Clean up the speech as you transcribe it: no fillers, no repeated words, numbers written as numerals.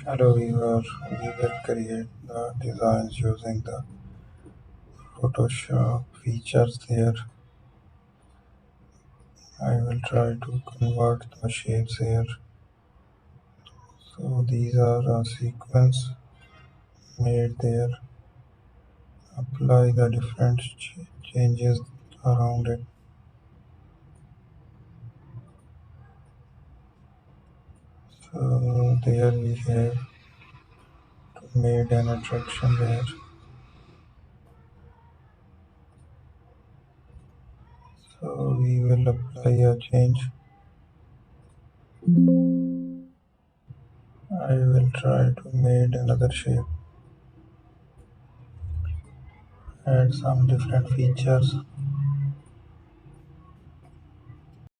Hello viewer, we will create the designs using the Photoshop features here. I will try to convert the shapes here. So these are a sequence made there. Apply the different changes around it. So there we have made an attraction there. So we will apply a change. I will try to make another shape. Add some different features.